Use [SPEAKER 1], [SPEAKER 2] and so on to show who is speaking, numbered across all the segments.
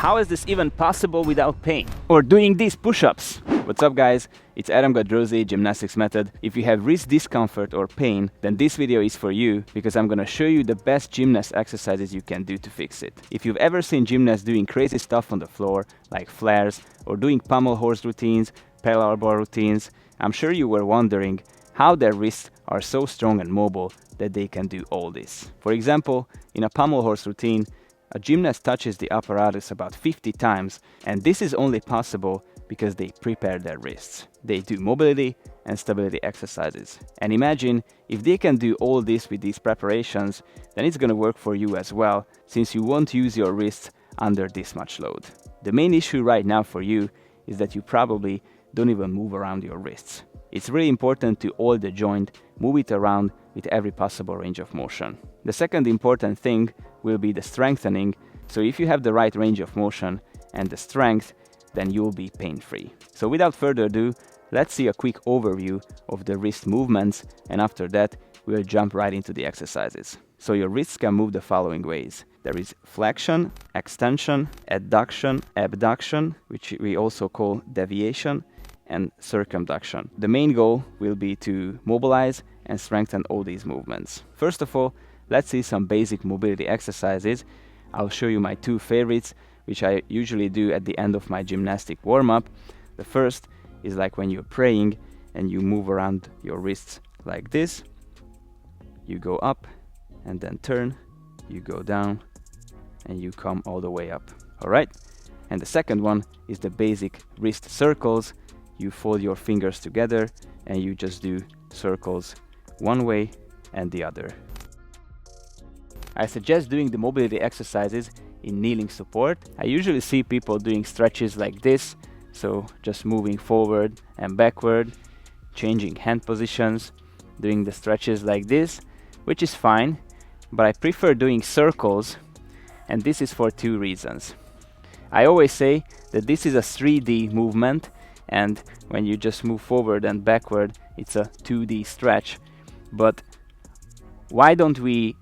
[SPEAKER 1] How is this even possible without pain? Or doing these push-ups? What's up guys, it's Godrosi, Gymnastics Method. If you have wrist discomfort or pain, then this video is for you because I'm gonna show you the best gymnast exercises you can do to fix it. If you've ever seen gymnasts doing crazy stuff on the floor, like flairs, or doing pommel horse routines, parallel bar routines, I'm sure you were wondering how their wrists are so strong and mobile that they can do all this. For example, in a pommel horse routine, a gymnast touches the apparatus about 50 times, and this is only possible because they prepare their wrists. They do mobility and stability exercises. And imagine if they can do all this with these preparations, then it's gonna work for you as well, since you won't use your wrists under this much load. The main issue right now for you is that you probably don't even move around your wrists. It's really important to hold the joint, move it around with every possible range of motion. The second important thing will be the strengthening. So if you have the right range of motion and the strength, then you'll be pain-free. So without further ado, let's see a quick overview of the wrist movements, and after that, we'll jump right into the exercises. So your wrists can move the following ways. There is flexion, extension, adduction, abduction, which we also call deviation, and circumduction. The main goal will be to mobilize and strengthen all these movements. First of all, let's see some basic mobility exercises. I'll show you my two favorites, which I usually do at the end of my gymnastic warm-up. The first is like when you're praying and you move around your wrists like this. You go up and then turn, you go down and you come all the way up. All right? And the second one is the basic wrist circles. You fold your fingers together and you just do circles one way and the other. I suggest doing the mobility exercises in kneeling support. I usually see people doing stretches like this, so just moving forward and backward, changing hand positions, doing the stretches like this, which is fine, but I prefer doing circles, and this is for two reasons. I always say that this is a 3D movement, and when you just move forward and backward, it's a 2D stretch. But why don't we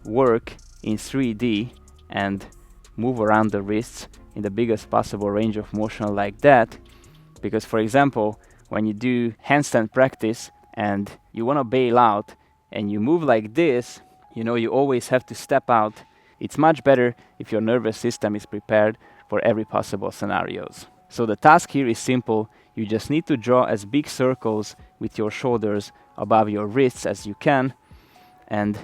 [SPEAKER 1] work in 3D and move around the wrists in the biggest possible range of motion like that? Because for example, when you do handstand practice and you want to bail out and you move like this, you know, you always have to step out. It's much better if your nervous system is prepared for every possible scenarios. So the task here is simple. You just need to draw as big circles with your shoulders above your wrists as you can, and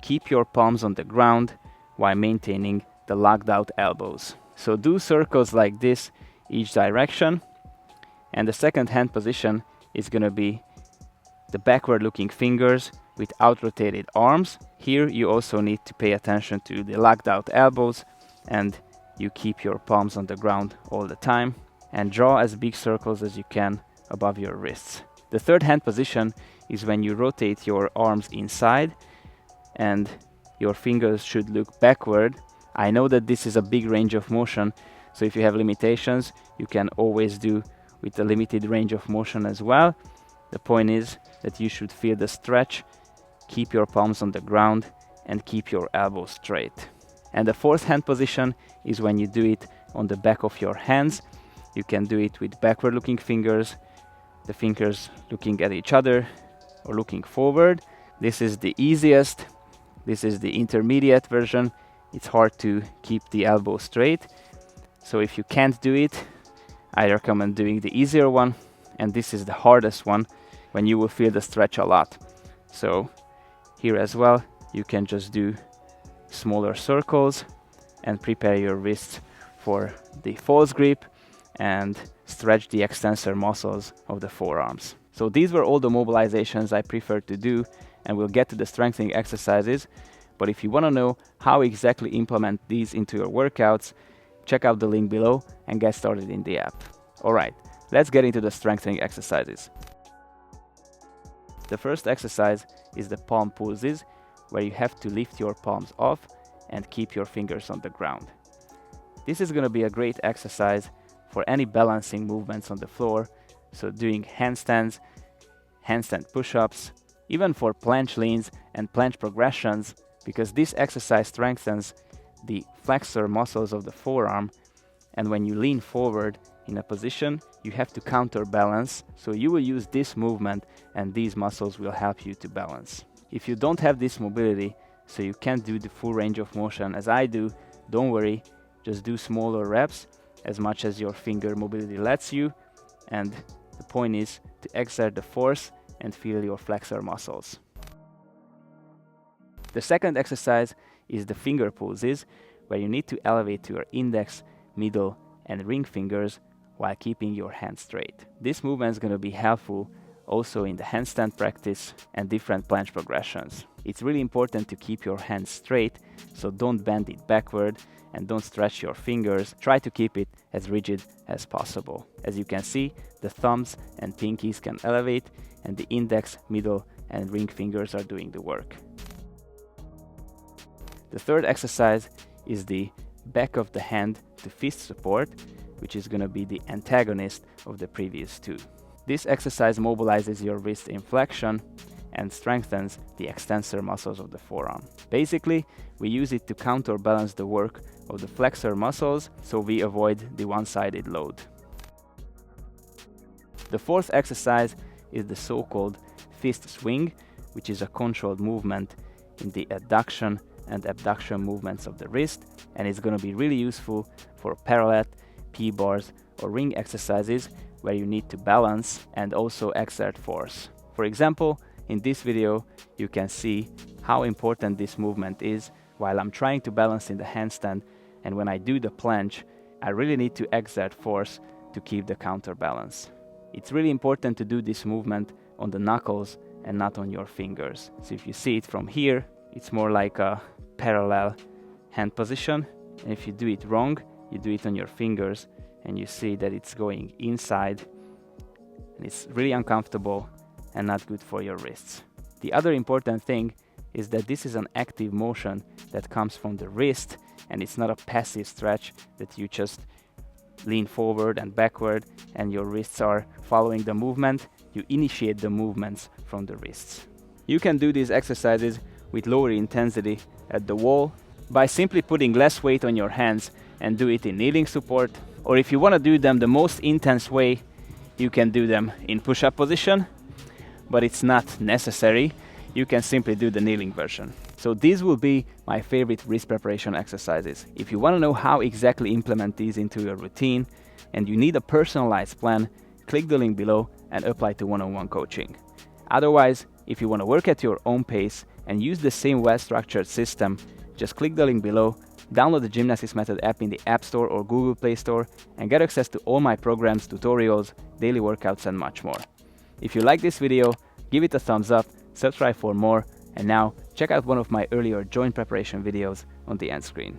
[SPEAKER 1] keep your palms on the ground while maintaining the locked out elbows. So do circles like this each direction, and the second hand position is going to be the backward looking fingers with out rotated arms. Here you also need to pay attention to the locked out elbows, and you keep your palms on the ground all the time and draw as big circles as you can above your wrists. The third hand position is when you rotate your arms inside and your fingers should look backward. I know that this is a big range of motion, so if you have limitations, you can always do with a limited range of motion as well. The point is that you should feel the stretch, keep your palms on the ground, and keep your elbows straight. And the fourth hand position is when you do it on the back of your hands. You can do it with backward looking fingers, the fingers looking at each other or looking forward. This is the easiest. This is the intermediate version. It's hard to keep the elbow straight. So if you can't do it, I recommend doing the easier one. And this is the hardest one, when you will feel the stretch a lot. So here as well, you can just do smaller circles and prepare your wrists for the false grip and stretch the extensor muscles of the forearms. So these were all the mobilizations I prefer to do, and we'll get to the strengthening exercises. But if you want to know how exactly implement these into your workouts, check out the link below and get started in the app. Alright, let's get into the strengthening exercises. The first exercise is the palm pulses, where you have to lift your palms off and keep your fingers on the ground. This is going to be a great exercise for any balancing movements on the floor, so doing handstands, handstand push-ups, even for planche leans and planche progressions, because this exercise strengthens the flexor muscles of the forearm and when you lean forward in a position, you have to counterbalance. So you will use this movement and these muscles will help you to balance. If you don't have this mobility, so you can't do the full range of motion as I do, don't worry, just do smaller reps as much as your finger mobility lets you, and the point is to exert the force and feel your flexor muscles. The second exercise is the finger poses, where you need to elevate your index, middle and ring fingers while keeping your hand straight. This movement is going to be helpful also in the handstand practice and different planche progressions. It's really important to keep your hand straight, so don't bend it backward and don't stretch your fingers. Try to keep it as rigid as possible. As you can see, the thumbs and pinkies can elevate and the index, middle and ring fingers are doing the work. The third exercise is the back of the hand to fist support, which is going to be the antagonist of the previous two. This exercise mobilizes your wrist in flexion and strengthens the extensor muscles of the forearm. Basically, we use it to counterbalance the work of the flexor muscles, so we avoid the one-sided load. The fourth exercise is the so-called fist swing, which is a controlled movement in the adduction and abduction movements of the wrist, and it's going to be really useful for parallel, P-bars or ring exercises where you need to balance and also exert force. For example, in this video you can see how important this movement is while I'm trying to balance in the handstand, and when I do the planche I really need to exert force to keep the counterbalance. It's really important to do this movement on the knuckles and not on your fingers. So if you see it from here, it's more like a parallel hand position, and if you do it wrong, you do it on your fingers and you see that it's going inside and it's really uncomfortable and not good for your wrists. The other important thing is that this is an active motion that comes from the wrist, and it's not a passive stretch that you just lean forward and backward and your wrists are following the movement. You initiate the movements from the wrists. You can do these exercises with lower intensity at the wall by simply putting less weight on your hands and do it in kneeling support, or if you want to do them the most intense way, you can do them in push-up position, but it's not necessary. You can simply do the kneeling version. So these will be my favorite wrist preparation exercises. If you want to know how exactly implement these into your routine and you need a personalized plan, click the link below and apply to one-on-one coaching. Otherwise, if you want to work at your own pace and use the same well-structured system, just click the link below, download the Gymnastics Method app in the App Store or Google Play Store and get access to all my programs, tutorials, daily workouts and much more. If you like this video, give it a thumbs up, subscribe for more, and now check out one of my earlier joint preparation videos on the end screen.